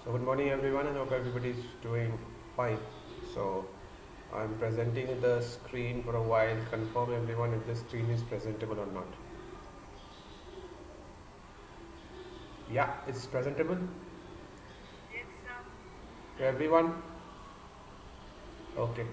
So good morning everyone, and hope everybody is doing fine. So I'm presenting the screen for a while. Confirm everyone if the screen is presentable or not. Yeah, it's presentable to everyone. Okay.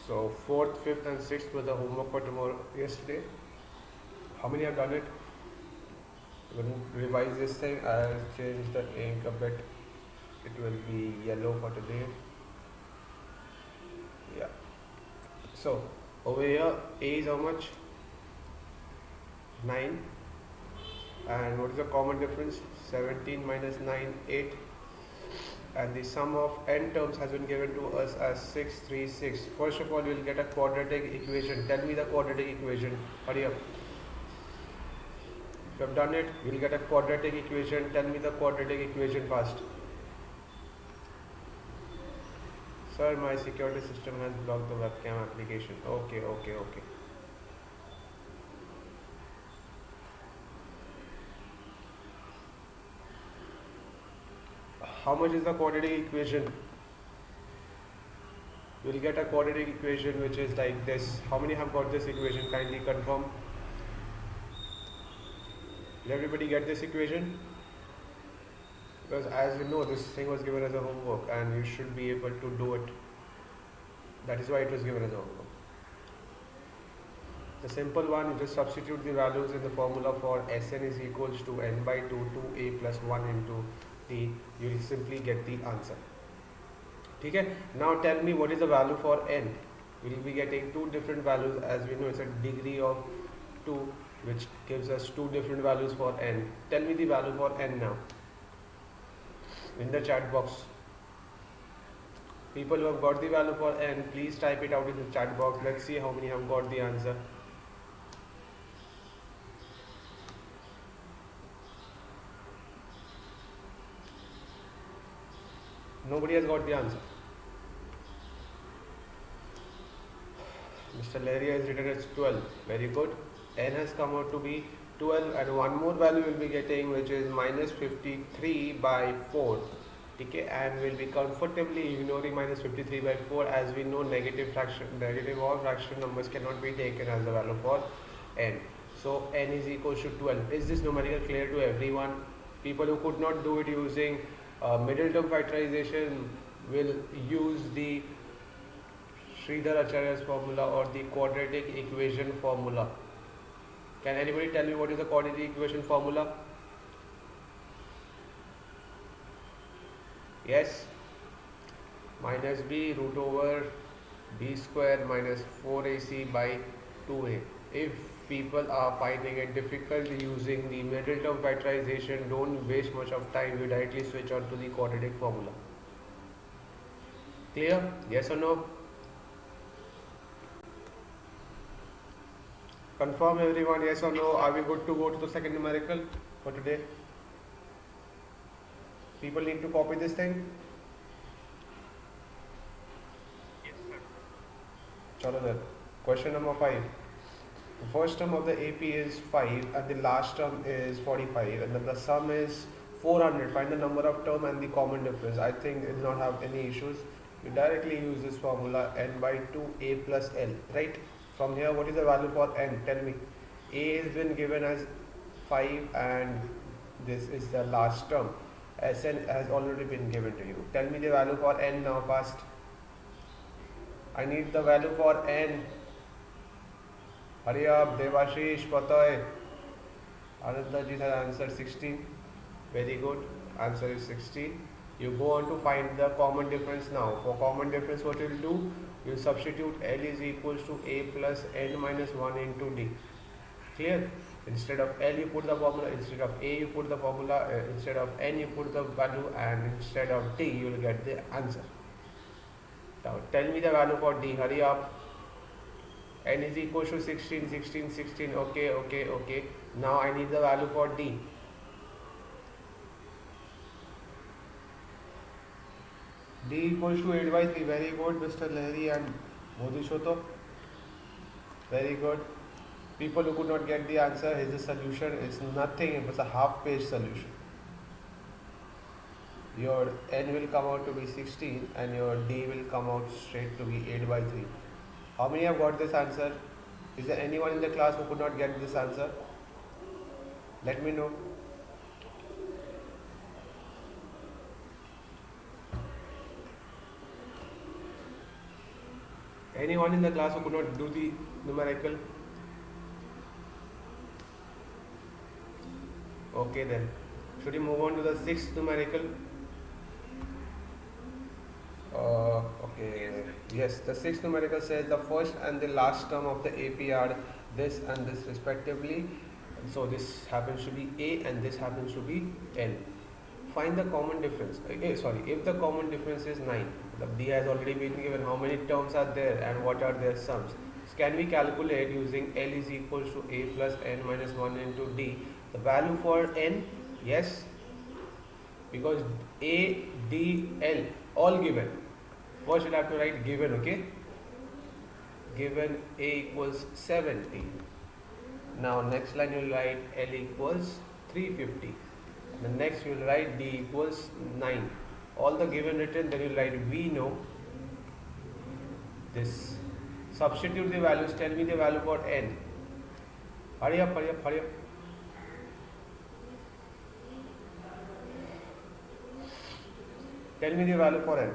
So fourth, fifth, and sixth were the homework for tomorrow. Yesterday, how many have done it? We'll revise this thing. I'll change the ink a bit. It will be yellow for today. Yeah. So over here, A is how much? 9. And what is the common difference? 17 minus 9, 8. And the sum of n terms has been given to us as 636. First of all, we'll get a quadratic equation. Tell me the quadratic equation. Hurry up. If you have done it, we'll get a quadratic equation. Tell me the quadratic equation fast. Sir, my security system has blocked the webcam application. Okay. How much is the quadratic equation? We'll get a quadratic equation which is like this. How many have got this equation? Kindly confirm. Did everybody get this equation? Because as you know, this thing was given as a homework and you should be able to do it. That is why it was given as a homework. The simple one, you just substitute the values in the formula for Sn is equals to n by 2 to a plus 1 into t. You will simply get the answer. Okay? Now tell me what is the value for n. We will be getting two different values. As we know, it's a degree of 2, which gives us two different values for n. Tell me the value for n now in the chat box. People who have got the value for n, please type it out in the chat box. Let's see how many have got the answer. Nobody has got the answer. Mr. Laria has written as 12. Very good. N has come out to be 12, and one more value we'll be getting, which is minus 53 by 4. Okay, and we'll be comfortably ignoring minus 53 by 4, as we know negative or fraction numbers cannot be taken as the value for n. So n is equal to 12. Is this numerical clear to everyone? People who could not do it using middle term factorization will use the Sridhar Acharya's formula or the quadratic equation formula. Can anybody tell me what is the quadratic equation formula? Yes? Minus b root over b square minus 4ac by 2a. If people are finding it difficult using the middle term factorization, don't waste much of time. You directly switch on to the quadratic formula. Clear? Yes or no? Confirm everyone, yes or no? Are we good to go to the second numerical for today? People need to copy this thing? Yes, sir. Chalo then. Question number 5. The first term of the AP is 5 and the last term is 45, and then the sum is 400. Find the number of term and the common difference. I think it will not have any issues. You directly use this formula n by 2a plus l, right? From here, what is the value for n? Tell me. A has been given as 5 and this is the last term. Sn has already been given to you. Tell me the value for n now fast. I need the value for n. Hurry up, Devashish, Patay. Ananda ji has answered 16. Very good. Answer is 16. You go on to find the common difference now. For common difference, what you will do? You substitute L is equals to A plus N minus 1 into D. Clear? Instead of L you put the formula, instead of A you put the formula, instead of N you put the value, and instead of D you will get the answer. Now tell me the value for D. Hurry up. N is equal to 16, 16, 16. Okay. Now I need the value for D. D equals to 8 by 3. Very good, Mr. Lahiri and Modi Shoto. Very good. People who could not get the answer, here's the solution. It's nothing, it was a half page solution. your n will come out to be 16 and your d will come out straight to be 8 by 3. How many have got this answer? Is there anyone in the class who could not get this answer? Let me know. Anyone in the class who could not do the numerical? Okay then. Should we move on to the sixth numerical? Okay. Yes, the sixth numerical says the first and the last term of the AP are this and this respectively. So this happens to be A and this happens to be L. Find the common difference. If the common difference is 9, the D has already been given how many terms are there and what are their sums. So can we calculate using L is equals to A plus N minus 1 into D the value for N? Yes, because A, D, L all given. First you'll have to write given, okay? Given A equals 70. Now next line you'll write L equals 350. The next you'll write D equals 9. All the given written, then you'll write we know this. Substitute the values, tell me the value for N. Hurry up, hurry up, hurry up. Tell me the value for N.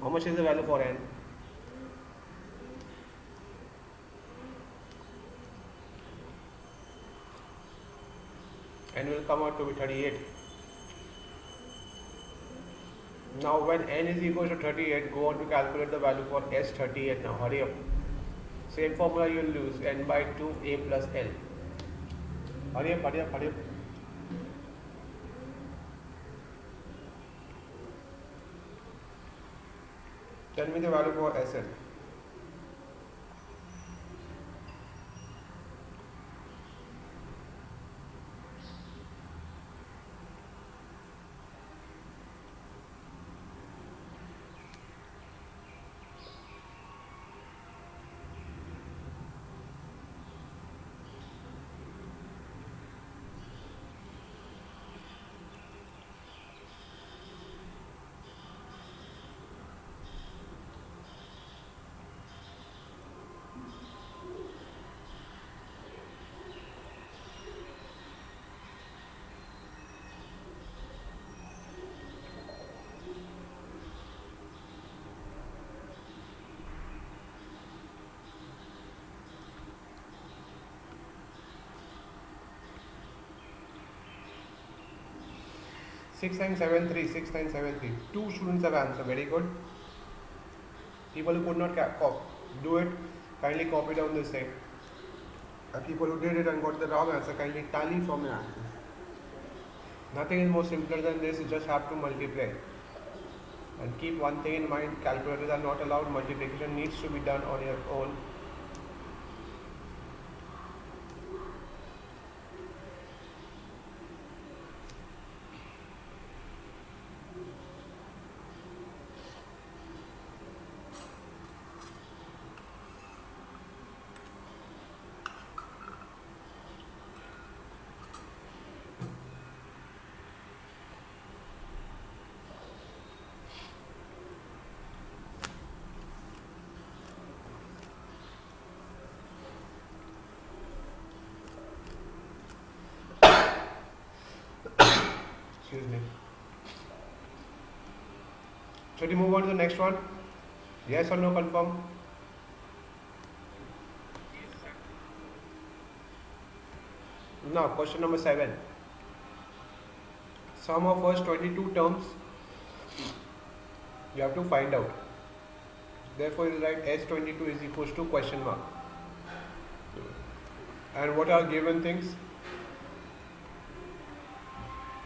How much is the value for N? N will come out to be 38. Now when N is equal to 38, go on to calculate the value for S38 now. Hurry up. Same formula you will use N by 2 A plus L. Hurry up, hurry up, hurry up. Tell me the value for Sn. Six nine seven three. 6973. Two students have answered. Very good. People who could not do it, kindly copy down this thing. And people who did it and got the wrong answer, kindly tally from your answer. Nothing is more simpler than this. You just have to multiply. And keep one thing in mind: calculators are not allowed. Multiplication needs to be done on your own. Excuse me. Should we move on to the next one? Yes or no, confirm? Now, question number 7. Sum of first 22 terms you have to find out. Therefore, you write S22 is equals to question mark. And what are given things?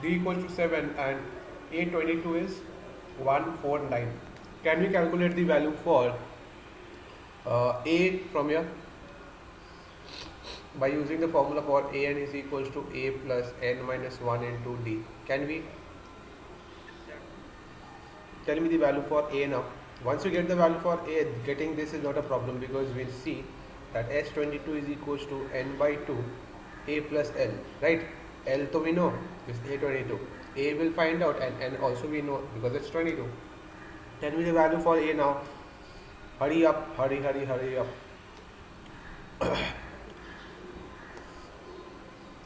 D equals to 7 and A22 is 149. Can we calculate the value for A from here? By using the formula for An is equals to A plus N minus 1 into D. Can we? Tell me the value for A now. Once you get the value for A, getting this is not a problem because we'll see that S22 is equals to n by 2 A plus L, right? L to we know is A22. A will find out and N also we know because it's 22. Tell me the value for A now. Hurry up, hurry up.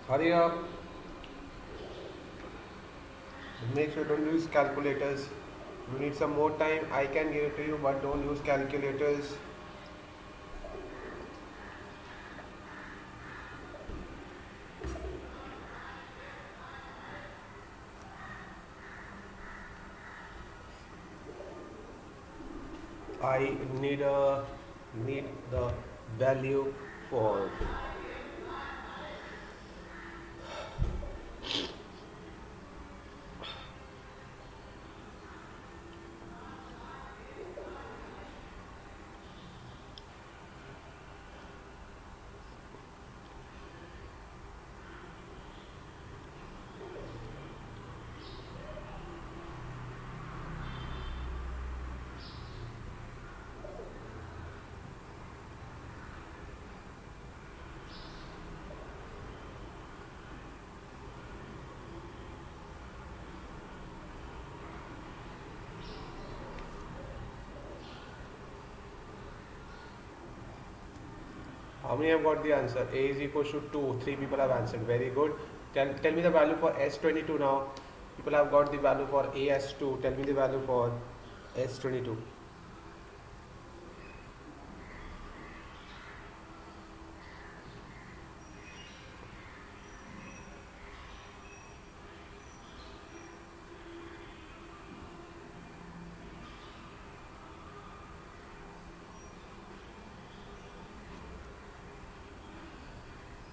Hurry up. Make sure don't use calculators. You need some more time. I can give it to you, but don't use calculators. I need the value for how many have got the answer? A is equals to 2. 3 people have answered. Very good. Tell me the value for S22 now. People have got the value for AS2. Tell me the value for S22.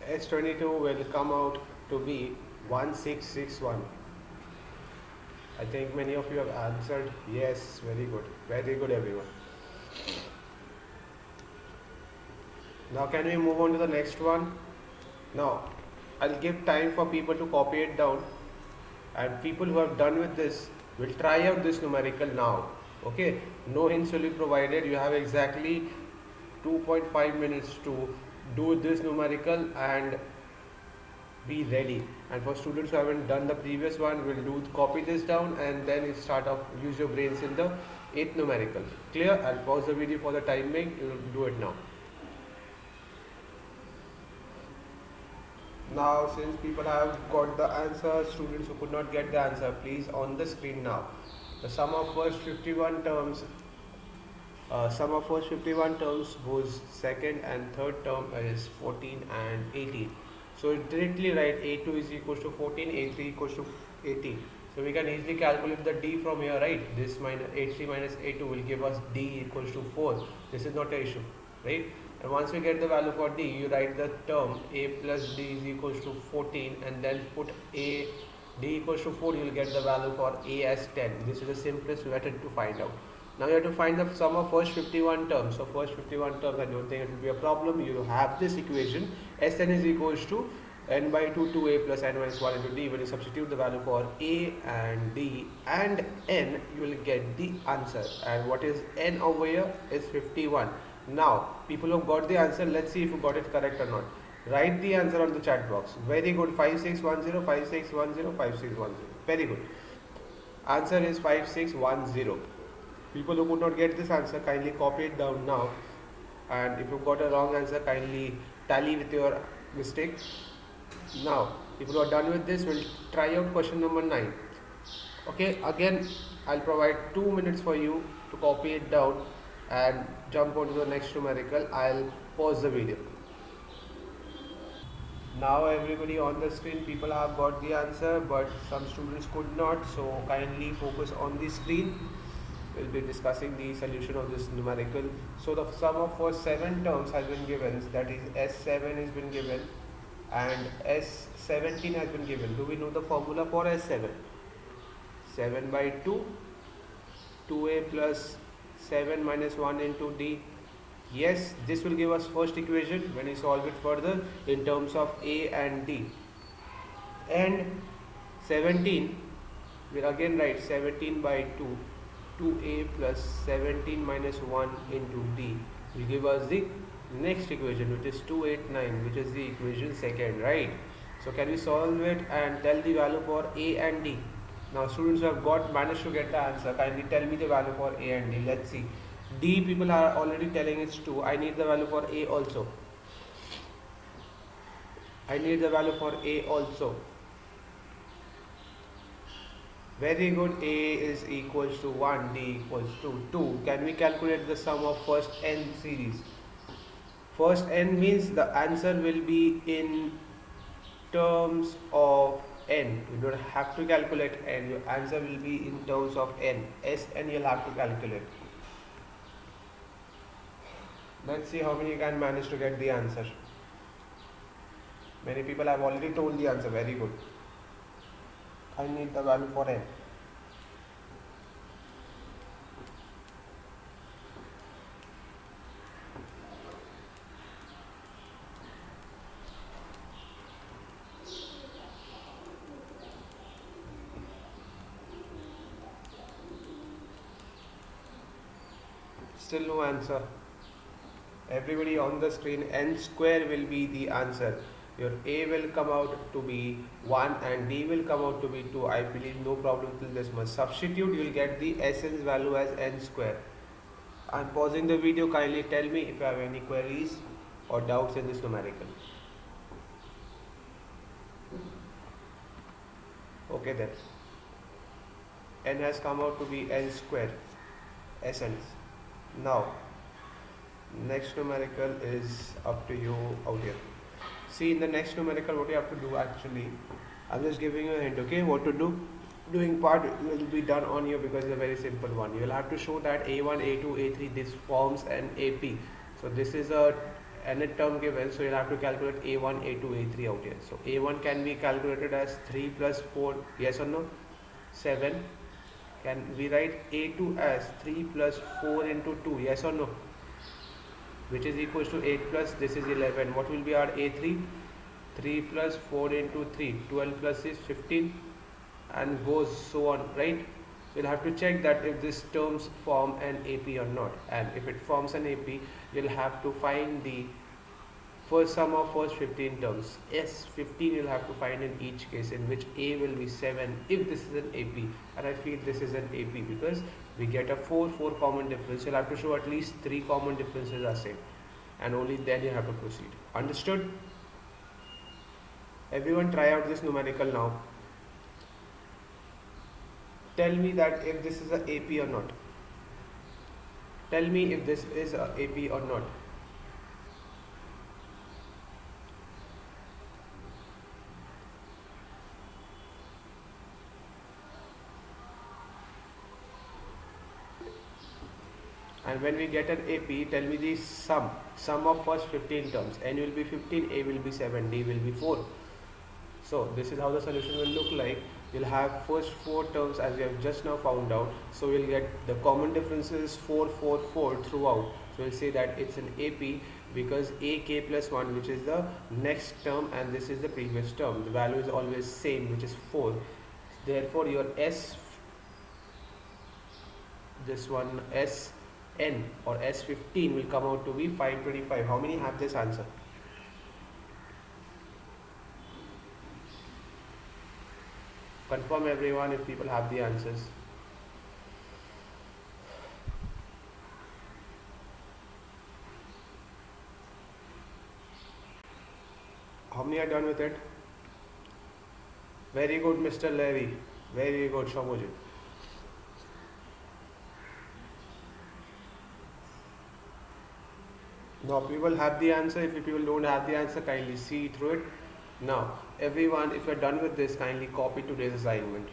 S22 will come out to be 1661. I think many of you have answered yes. Very good everyone. Now can we move on to the next one? Now I'll give time for people to copy it down, and people who have done with this will try out this numerical now. Okay, no hints will be provided. You have exactly 2.5 minutes to do this numerical and be ready. And for students who haven't done the previous one, we'll copy this down and then start off, use your brains in the 8th numerical. Clear? I'll pause the video for the timing. You'll do it now. Now since people have got the answer, students who could not get the answer, please on the screen now. The sum of first 51 terms goes second and third term is 14 and 18. So directly write A2 is equals to 14, A3 equals to 18. So we can easily calculate the D from here, right? This minus A3 minus A2 will give us D equals to 4. This is not an issue, right? And once we get the value for D, you write the term A plus D is equals to 14 and then put D equals to 4, you will get the value for A as 10. This is the simplest method to find out. Now you have to find the sum of first 51 terms. So first 51 terms, I don't think it will be a problem. You have this equation, Sn is equals to n by 2 2a plus n minus 1 into d. When you substitute the value for a and d and n, you will get the answer. And what is n over here is 51. Now people who got the answer, let's see if you got it correct or not. Write the answer on the chat box. Very good. 5610, 5610, 5610. Very good. Answer is 5610. People who could not get this answer, kindly copy it down now. And if you got a wrong answer, kindly tally with your mistake. Now, people who are done with this will try out question number 9. Okay, again, I'll provide 2 minutes for you to copy it down and jump on to the next numerical. I'll pause the video. Now everybody on the screen, people have got the answer, but some students could not. So kindly focus on the screen. We'll be discussing the solution of this numerical. So the sum of first 7 terms has been given, that is S7 has been given and S17 has been given. Do we know the formula for S7? 7 by 2, 2a plus 7 minus 1 into d. Yes, this will give us first equation when we solve it further in terms of a and d. And 17, we'll again write 17 by 2 2a plus 17 minus 1 into d will give us the next equation, which is 289, which is the equation second, right? So can we solve it and tell the value for a and d? Now students who have got managed to get the answer, kindly tell me the value for a and d. Let's see. D people are already telling it's 2. I need the value for a also. I need the value for a also. Very good. A is equals to 1, D equals to 2. Can we calculate the sum of first n series? First n means the answer will be in terms of n. You don't have to calculate n. Your answer will be in terms of n. Sn you'll have to calculate. Let's see how many can manage to get the answer. Many people have already told the answer. Very good. I need the value for n. Still no answer. Everybody on the screen, n square will be the answer. Your a will come out to be 1 and d will come out to be 2. I believe no problem till this much. Substitute, you will get the Sn's value as n square. I'm pausing the video. Kindly tell me if you have any queries or doubts in this numerical. Okay then. N has come out to be n square. Sns. Now, next numerical is up to you out here. See, in the next numerical, what you have to do actually, I'm just giving you a hint, okay, what to do. Doing part will be done on you because it's a very simple one. You will have to show that A1, A2, A3, this forms an AP. So this is a nth term given, so you'll have to calculate A1, A2, A3 out here. So A1 can be calculated as 3 plus 4, yes or no? 7. Can we write A2 as 3 plus 4 into 2, yes or no? Which is equals to 8 plus, this is 11. What will be our A3? 3 plus 4 into 3, 12 plus is 15, and goes so on, right? We'll have to check that if these terms form an AP or not, and if it forms an AP, you'll have to find the first sum of first 15 terms. Yes, 15 you'll have to find in each case, in which A will be 7 if this is an AP, and I feel this is an AP because we get a 4 common difference. You'll have to show at least 3 common differences are same, and only then you have to proceed. Understood? Everyone try out this numerical now. Tell me that if this is a AP or not. Tell me if this is a AP or not. And when we get an AP, tell me the sum of first 15 terms. N will be 15, A will be 7, D will be 4. So this is how the solution will look like. You'll have first 4 terms as we have just now found out. So we'll get the common differences 4, 4, 4 throughout. So we'll say that it's an AP because AK plus 1, which is the next term, and this is the previous term. The value is always same, which is 4. Therefore your S, this one SN or S15 will come out to be 525. How many have this answer? Confirm everyone if people have the answers. How many are done with it? Very good, Mr. Levy. Very good, Shomojit. Now people have the answer. If people don't have the answer, kindly see through it. Now everyone, if you're done with this, kindly copy today's assignment.